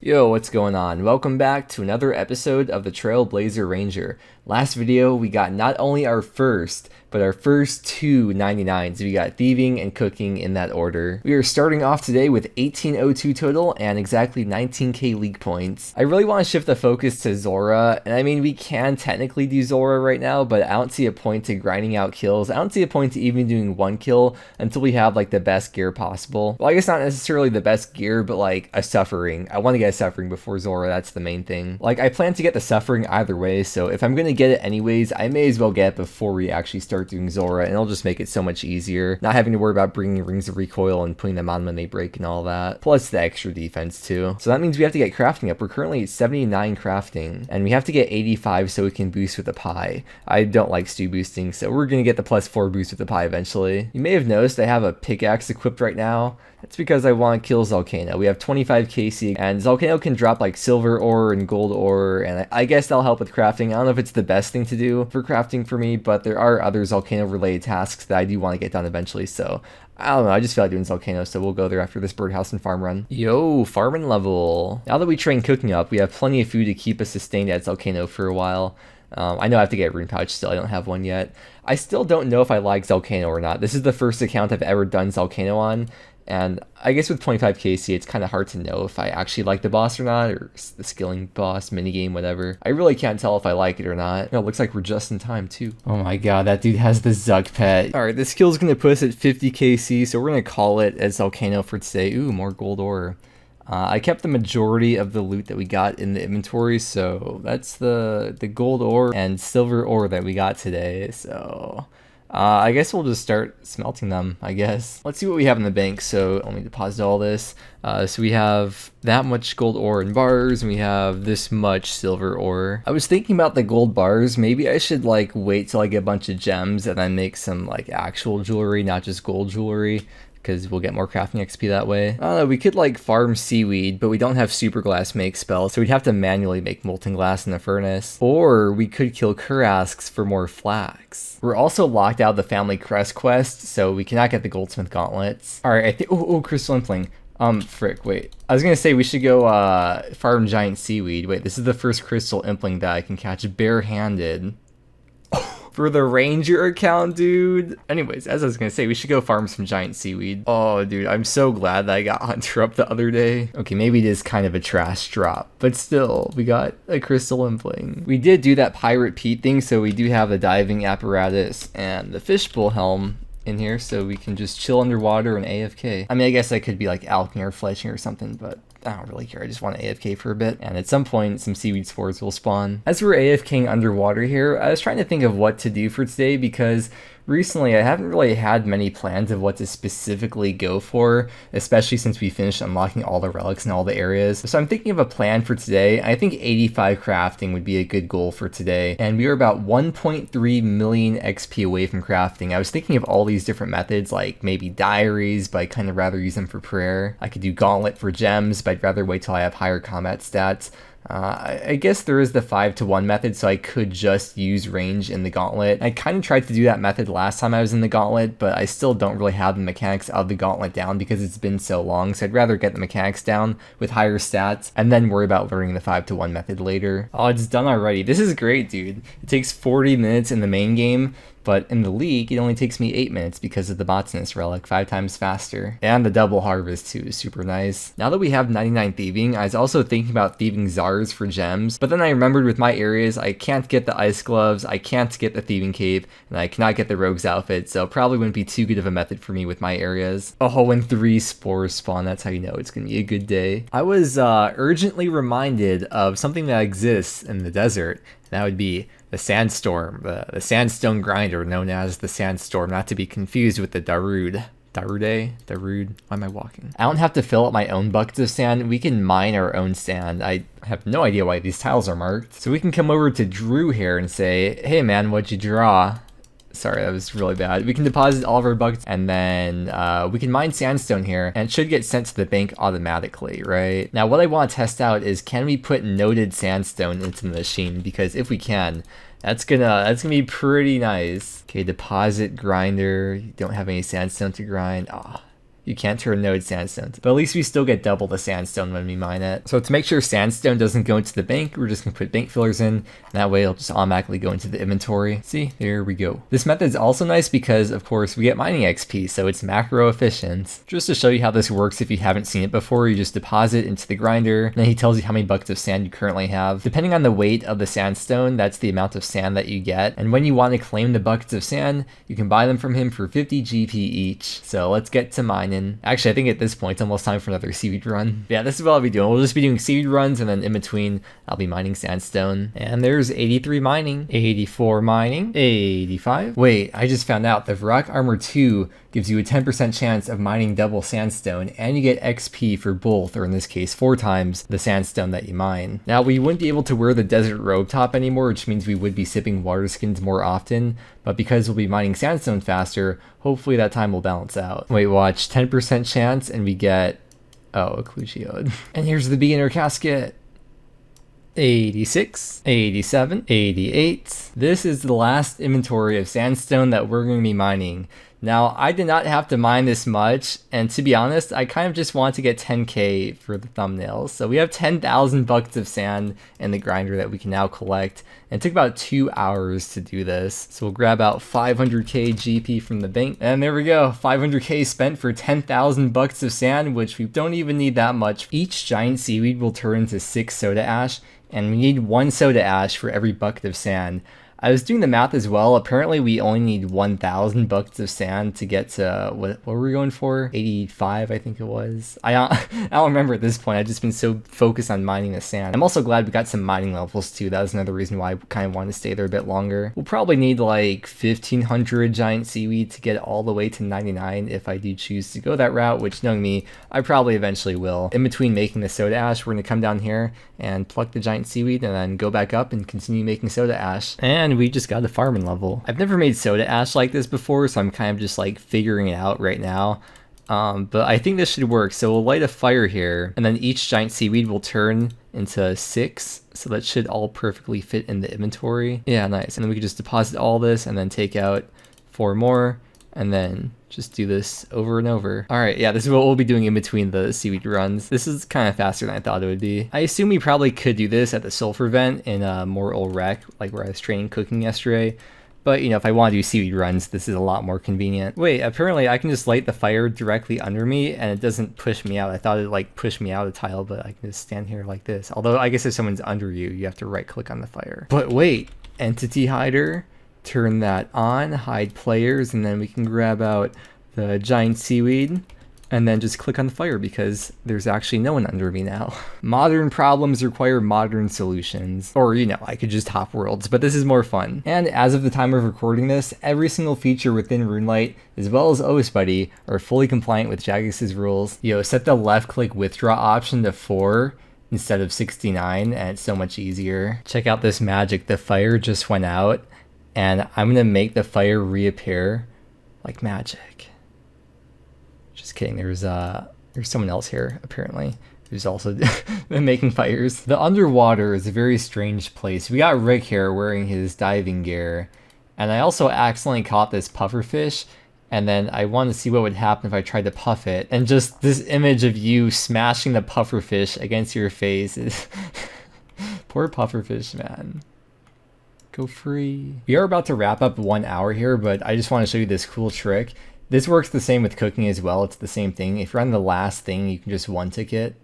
Yo, what's going on? Welcome back to another episode of the Trailblazer Ranger. Last video, we got not only our first, but our first two 99s. We got thieving and cooking in that order. We are starting off today with 1802 total and exactly 19k league points. I really want to shift the focus to Zora, and I mean, we can technically do Zora right now, but I don't see a point to grinding out kills. I don't see a point to even doing one kill until we have like the best gear possible. Well, I guess not necessarily the best gear, but like a suffering. I want to get a suffering before Zora, that's the main thing. Like, I plan to get the suffering either way, so if I'm gonna get it anyways, I may as well get it before we actually start doing Zora, and it'll just make it so much easier, not having to worry about bringing rings of recoil and putting them on when they break and all that, plus the extra defense too. So that means we have to get crafting up. We're currently at 79 crafting, and we have to get 85 so we can boost with the pie. I don't like stew boosting, so we're gonna get the +4 boost with the pie eventually. You may have noticed I have a pickaxe equipped right now. That's because I want to kill Volcano. We have 25 KC, and Volcano can drop like silver ore and gold ore, and I guess that'll help with crafting. I don't know if it's the best thing to do for crafting for me, but there are other Volcano related tasks that I do want to get done eventually, so I don't know, I just feel like doing Volcano, so we'll go there after this birdhouse and farm run. Yo, farming level. Now that we train cooking up, we have plenty of food to keep us sustained at Volcano for a while. I know I have to get a rune pouch still, I don't have one yet. I still don't know if I like Volcano or not. This is the first account I've ever done Volcano on, and I guess with 25 KC, it's kind of hard to know if I actually like the boss or not, or the skilling boss, minigame, whatever. I really can't tell if I like it or not. It looks like we're just in time, too. Oh my god, that dude has the Zuck pet. Alright, this skill's gonna put us at 50 KC, so we're gonna call it as Volcano for today. Ooh, more gold ore. I kept the majority of the loot that we got in the inventory, so that's the gold ore and silver ore that we got today, so I guess we'll just start smelting them, I guess. Let's see what we have in the bank. So let me deposit all this. So we have that much gold ore in bars, and we have this much silver ore. I was thinking about the gold bars. Maybe I should like wait till I get a bunch of gems and then make some like actual jewelry, not just gold jewelry, because we'll get more crafting XP that way. I don't know, we could like farm seaweed, but we don't have super glass make spell, so we'd have to manually make molten glass in the furnace. Or we could kill curasks for more flax. We're also locked out of the family crest quest, so we cannot get the goldsmith gauntlets. Alright, I think, oh, crystal impling. Frick, wait. I was gonna say we should go farm giant seaweed. Wait, this is the first crystal impling that I can catch barehanded. For the ranger account, dude. Anyways, as I was gonna say, we should go farm some giant seaweed. Oh, dude, I'm so glad that I got Hunter up the other day. Okay, maybe it is kind of a trash drop, but still, we got a crystal impling. We did do that pirate Pete thing, so we do have the diving apparatus and the fishbowl helm in here, so we can just chill underwater and AFK. I mean, I guess I could be like alching or fletching or something, but I don't really care. I just want to AFK for a bit, and at some point some seaweed spores will spawn. As we're AFKing underwater here, I was trying to think of what to do for today, because recently I haven't really had many plans of what to specifically go for, especially since we finished unlocking all the relics in all the areas. So I'm thinking of a plan for today. I think 85 crafting would be a good goal for today, and we are about 1.3 million XP away from crafting. I was thinking of all these different methods, like maybe diaries, but I'd kind of rather use them for prayer. I could do gauntlet for gems, but I'd rather wait till I have higher combat stats. I guess there is the 5-to-1 method, so I could just use range in the gauntlet. I kind of tried to do that method last time I was in the gauntlet, but I still don't really have the mechanics of the gauntlet down because it's been so long, so I'd rather get the mechanics down with higher stats and then worry about learning the 5-to-1 method later. Oh, it's done already. This is great, dude. It takes 40 minutes in the main game, but in the league, it only takes me 8 minutes because of the Botanist relic, 5 times faster. And the double harvest too is super nice. Now that we have 99 thieving, I was also thinking about thieving Zars for gems, but then I remembered with my areas, I can't get the ice gloves, I can't get the thieving cape, and I cannot get the rogue's outfit, so probably wouldn't be too good of a method for me with my areas. Oh, when 3 spores spawn, that's how you know it's gonna be a good day. I was urgently reminded of something that exists in the desert. That would be the sandstorm, the sandstone grinder known as the sandstorm, not to be confused with the Darude. Darude? Why am I walking? I don't have to fill up my own buckets of sand. We can mine our own sand. I have no idea why these tiles are marked. So we can come over to Drew here and say, hey man, what'd you draw? Sorry, that was really bad. We can deposit all of our buckets, and then we can mine sandstone here, and it should get sent to the bank automatically, right? Now, what I want to test out is, can we put noded sandstone into the machine? Because if we can, that's gonna be pretty nice. Okay, deposit grinder. You don't have any sandstone to grind. Ah, You can't turn node sandstone, but at least we still get double the sandstone when we mine it. So to make sure sandstone doesn't go into the bank, we're just gonna put bank fillers in, and that way it'll just automatically go into the inventory. See, there we go. This method is also nice because of course we get mining XP, so it's macro efficient. Just to show you how this works, if you haven't seen it before, you just deposit into the grinder, and then he tells you how many buckets of sand you currently have. Depending on the weight of the sandstone, that's the amount of sand that you get. And when you want to claim the buckets of sand, you can buy them from him for 50 GP each. So let's get to mining. Actually, I think at this point it's almost time for another seaweed run. Yeah, this is what I'll be doing. We'll just be doing seaweed runs, and then in between I'll be mining sandstone. And there's 83 mining, 84 mining, 85. Wait, I just found out the Rock Armor 2 gives you a 10% chance of mining double sandstone, and you get XP for both, or in this case 4 times the sandstone that you mine. Now we wouldn't be able to wear the desert robe top anymore, which means we would be sipping water skins more often, but because we'll be mining sandstone faster, hopefully that time will balance out. Wait, watch, 10% chance and we get, oh, a clue geode. And here's the beginner casket. 86, 87, 88. This is the last inventory of sandstone that we're going to be mining. Now, I did not have to mine this much, and to be honest, I kind of just want to get 10k for the thumbnails. So we have 10,000 buckets of sand in the grinder that we can now collect, and it took about 2 hours to do this. So we'll grab out 500k GP from the bank, and there we go, 500k spent for 10,000 buckets of sand, which we don't even need that much. Each giant seaweed will turn into 6 soda ash, and we need 1 soda ash for every bucket of sand. I was doing the math as well. Apparently we only need 1,000 buckets of sand to get to, what were we going for? 85, I think it was. I don't remember at this point. I've just been so focused on mining the sand. I'm also glad we got some mining levels too. That was another reason why I kind of wanted to stay there a bit longer. We'll probably need like 1,500 giant seaweed to get all the way to 99 if I do choose to go that route, which knowing me, I probably eventually will. In between making the soda ash, we're going to come down here and pluck the giant seaweed and then go back up and continue making soda ash. And we just got a farming level. I've never made soda ash like this before, so I'm kind of just like figuring it out right now. But I think this should work. So we'll light a fire here, and then each giant seaweed will turn into 6. So that should all perfectly fit in the inventory. Yeah, nice. And then we can just deposit all this and then take out 4 more. And then just do this over and over. All right, yeah, this is what we'll be doing in between the seaweed runs. This is kind of faster than I thought it would be. I assume we probably could do this at the sulfur vent in more old wreck, like where I was training cooking yesterday. But, you know, if I want to do seaweed runs, this is a lot more convenient. Wait, apparently I can just light the fire directly under me and it doesn't push me out. I thought it'd like push me out a tile, but I can just stand here like this. Although I guess if someone's under you, you have to right click on the fire. But wait, entity hider. Turn that on, hide players, and then we can grab out the giant seaweed and then just click on the fire because there's actually no one under me now. Modern problems require modern solutions. Or, you know, I could just hop worlds, but this is more fun. And as of the time of recording this, every single feature within RuneLite, as well as OSBuddy, are fully compliant with Jagex' rules. Yo, set the left click withdraw option to 4 instead of 69, and it's so much easier. Check out this magic, the fire just went out. And I'm going to make the fire reappear like magic. Just kidding, there's someone else here, apparently, who's also making fires. The underwater is a very strange place. We got Rick here wearing his diving gear. And I also accidentally caught this pufferfish. And then I wanted to see what would happen if I tried to puff it. And just this image of you smashing the pufferfish against your face is... Poor pufferfish, man. Go free. We are about to wrap up 1 hour here, but I just want to show you this cool trick. This works the same with cooking as well. It's the same thing. If you're on the last thing, you can just one tick it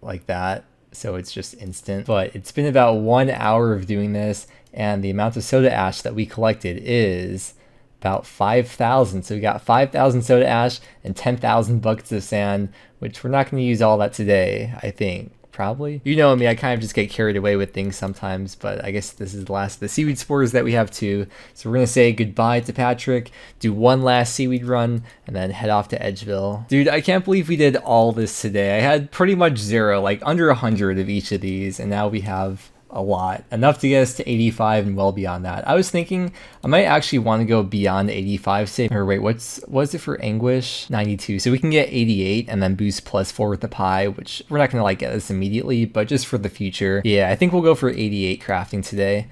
like that. So it's just instant. But it's been about 1 hour of doing this, and the amount of soda ash that we collected is about 5,000. So we got 5,000 soda ash and 10,000 buckets of sand, which we're not going to use all that today, I think. Probably. You know me, I kind of just get carried away with things sometimes, but I guess this is the last of the seaweed spores that we have too. So we're going to say goodbye to Patrick, do one last seaweed run, and then head off to Edgeville. Dude, I can't believe we did all this today. I had pretty much 0, like under 100 of each of these, and now we have a lot. Enough to get us to 85 and well beyond that. I was thinking I might actually want to go beyond 85, say, or wait, what's it for anguish? 92. So we can get 88 and then boost +4 with the pie, which we're not going to like get this immediately, but just for the future. Yeah, I think we'll go for 88 crafting today.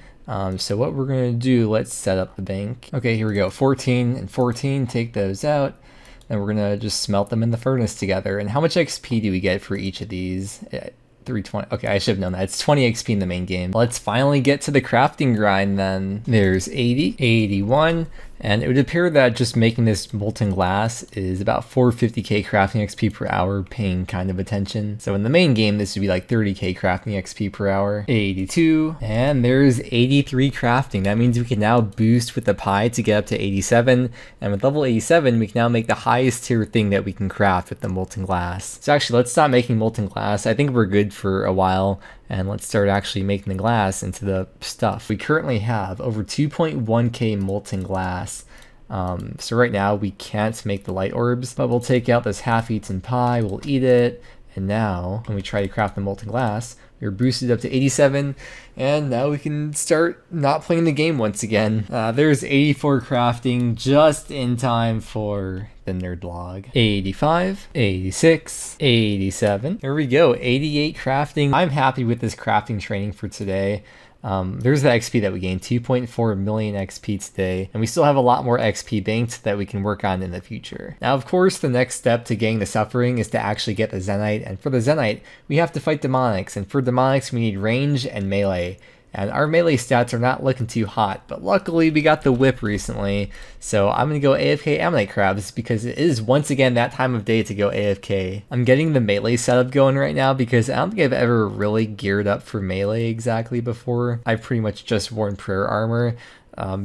So what we're going to do, let's set up the bank. Okay, here we go. 14 and 14, take those out. and we're gonna just smelt them in the furnace together. And how much XP do we get for each of these? 320. Okay, I should have known that. It's 20 XP in the main game. Let's finally get to the crafting grind then. There's 80, 81, and it would appear that just making this molten glass is about 450k crafting XP per hour, paying kind of attention. So in the main game, this would be like 30k crafting XP per hour. 82, and there's 83 crafting. That means we can now boost with the pie to get up to 87, and with level 87, we can now make the highest tier thing that we can craft with the molten glass. So actually, let's stop making molten glass. I think we're good for a while, and let's start actually making the glass into the stuff. We currently have over 2.1k molten glass. So right now we can't make the light orbs, but we'll take out this half-eaten pie, we'll eat it, and now when we try to craft the molten glass, we're boosted up to 87, and now we can start not playing the game once again. There's 84 crafting just in time for the nerd log. 85, 86, 87. There we go, 88 crafting. I'm happy with this crafting training for today. There's the XP that we gained, 2.4 million XP today, and we still have a lot more XP banked that we can work on in the future. Now, of course, the next step to getting the suffering is to actually get the Zenyte, and for the Zenyte, we have to fight demonics, and for demonics, we need range and melee. And our melee stats are not looking too hot, but luckily we got the whip recently, so I'm going to go AFK Ammonite Crabs because it is once again that time of day to go AFK. I'm getting the melee setup going right now because I don't think I've ever really geared up for melee exactly before. I've pretty much just worn prayer armor.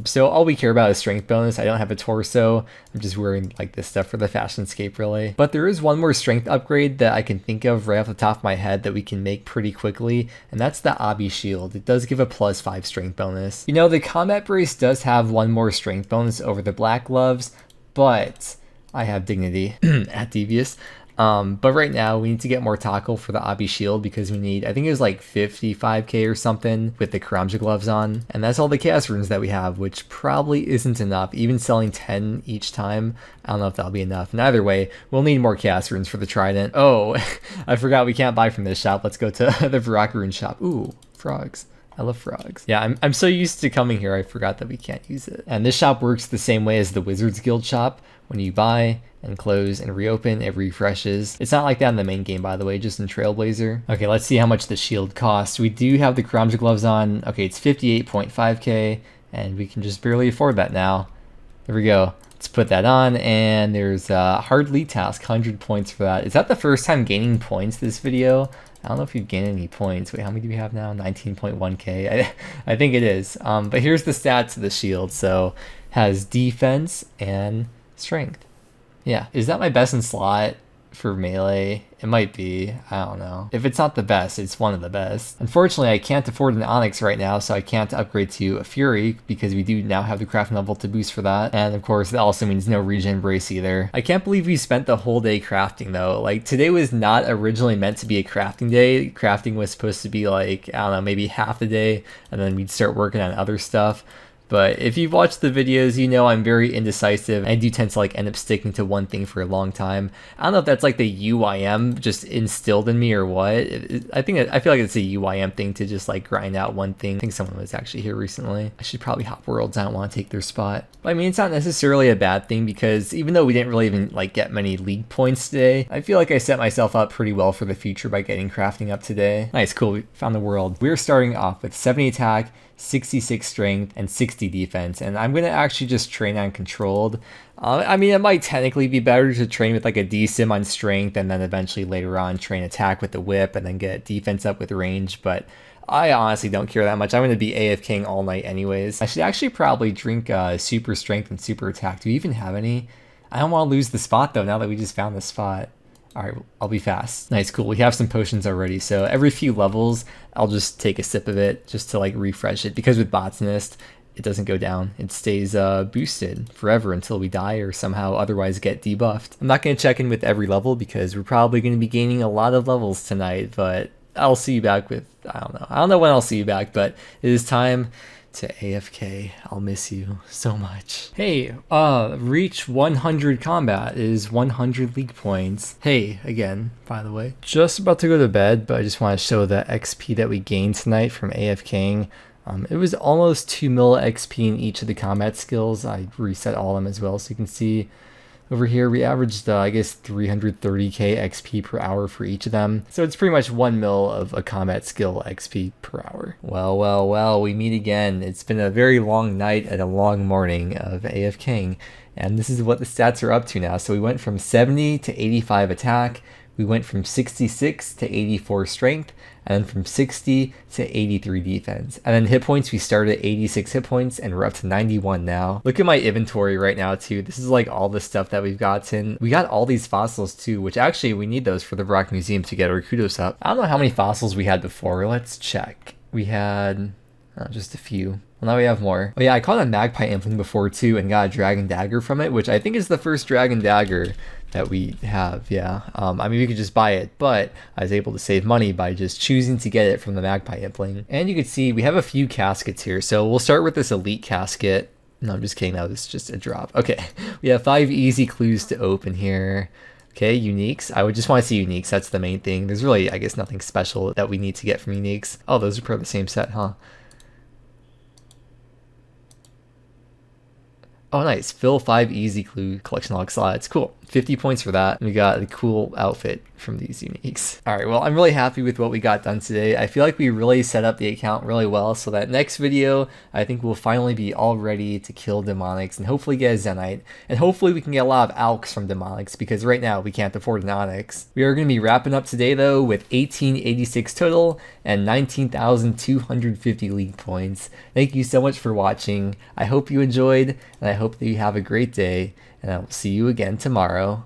So all we care about is strength bonus. I don't have a torso. I'm just wearing like this stuff for the fashionscape really. But there is one more strength upgrade that I can think of right off the top of my head that we can make pretty quickly, and that's the Obby Shield. It does give a +5 strength bonus. You know, the combat brace does have one more strength bonus over the black gloves, but I have dignity at Devious. But right now we need to get more tackle for the Obby Shield because we need, I think it was like 55k or something with the Karamja gloves on. And that's all the chaos runes that we have, which probably isn't enough. Even selling 10 each time, I don't know if that'll be enough. And either way, we'll need more chaos runes for the trident. Oh, I forgot we can't buy from this shop. Let's go to the Varrock rune shop. Ooh, frogs. I love frogs. Yeah, I'm so used to coming here, I forgot that we can't use it. And this shop works the same way as the Wizards Guild shop. When you buy and close and reopen, it refreshes. It's not like that in the main game, by the way, just in Trailblazer. Okay, let's see how much the shield costs. We do have the Karamja gloves on. Okay, it's 58.5k, and we can just barely afford that now. There we go. Let's put that on, and there's a hard lead task, 100 points for that. Is that the first time gaining points this video? I don't know if you've gained any points. Wait, how many do we have now? 19.1k. I think it is. But here's the stats of the shield. So has defense and strength. Yeah, is that my best in slot for melee? It might be. I don't know. If it's not the best, it's one of the best. Unfortunately, I can't afford an Onyx right now, so I can't upgrade to a Fury because we do now have the crafting level to boost for that. And of course, that also means no regen brace either. I can't believe we spent the whole day crafting though. Like, today was not originally meant to be a crafting day. Crafting was supposed to be like, I don't know, maybe half the day, and then we'd start working on other stuff. But if you've watched the videos, you know I'm very indecisive. I do tend to like end up sticking to one thing for a long time. I don't know if that's like the UIM just instilled in me or what. I feel like it's a UIM thing to just like grind out one thing. I think someone was actually here recently. I should probably hop worlds. I don't want to take their spot. But I mean, it's not necessarily a bad thing because even though we didn't really even like get many league points today, I feel like I set myself up pretty well for the future by getting crafting up today. Nice, cool, we found the world. We're starting off with 70 attack, 66 strength, and 60 defense, and I'm gonna actually just train on controlled. I mean, it might technically be better to train with like a D-sim on strength and then eventually later on train attack with the whip and then get defense up with range, but I honestly don't care that much. I'm gonna be AFKing all night anyways. I should actually probably drink super strength and super attack. Do we even have any? I don't want to lose the spot though now that we just found the spot. Alright, I'll be fast. Nice, cool. We have some potions already, so every few levels, I'll just take a sip of it just to like refresh it, because with Botanist, it doesn't go down. It stays boosted forever until we die or somehow otherwise get debuffed. I'm not going to check in with every level because we're probably going to be gaining a lot of levels tonight, but I'll see you back with, I don't know when I'll see you back, but it is time to AFK. I'll miss you so much. Hey, reach 100 combat is 100 league points. Hey, again, by the way. Just about to go to bed, but I just want to show the XP that we gained tonight from AFKing. It was almost 2 mil XP in each of the combat skills. I reset all of them as well, so you can see Over here, we averaged, I guess, 330k XP per hour for each of them. So it's pretty much 1 mil of a combat skill XP per hour. Well, well, well, we meet again. It's been a very long night and a long morning of AFKing. And this is what the stats are up to now. So we went from 70 to 85 attack. We went from 66 to 84 strength, and then from 60 to 83 defense. And then hit points, we started at 86 hit points, and we're up to 91 now. Look at my inventory right now, too. This is like all the stuff that we've gotten. We got all these fossils, too, which actually we need those for the Rock Museum to get our kudos up. I don't know how many fossils we had before. Let's check. We had just a few. Well, now we have more. Oh yeah, I caught a magpie impling before, too, and got a dragon dagger from it, which I think is the first dragon dagger that we have. Yeah, I mean, we could just buy it, but I was able to save money by just choosing to get it from the magpie impling. And you can see we have a few caskets here, so we'll start with this elite casket. No, I'm just kidding, that was just a drop. Okay, we have 5 easy clues to open here. Okay, uniques. I would just want to see uniques, that's the main thing. There's really, I guess, nothing special that we need to get from uniques. Oh, those are part of the same set, huh? Oh, nice. Fill 5 easy clue collection log slots. Cool. 50 points for that. We got a cool outfit from these uniques. All right, well, I'm really happy with what we got done today. I feel like we really set up the account really well, so that next video, I think we'll finally be all ready to kill demonics and hopefully get a Zenite. And hopefully we can get a lot of alks from demonics, because right now we can't afford an onyx. We are going to be wrapping up today, though, with 1886 total and 19,250 league points. Thank you so much for watching. I hope you enjoyed, and I hope that you have a great day, and I will see you again tomorrow.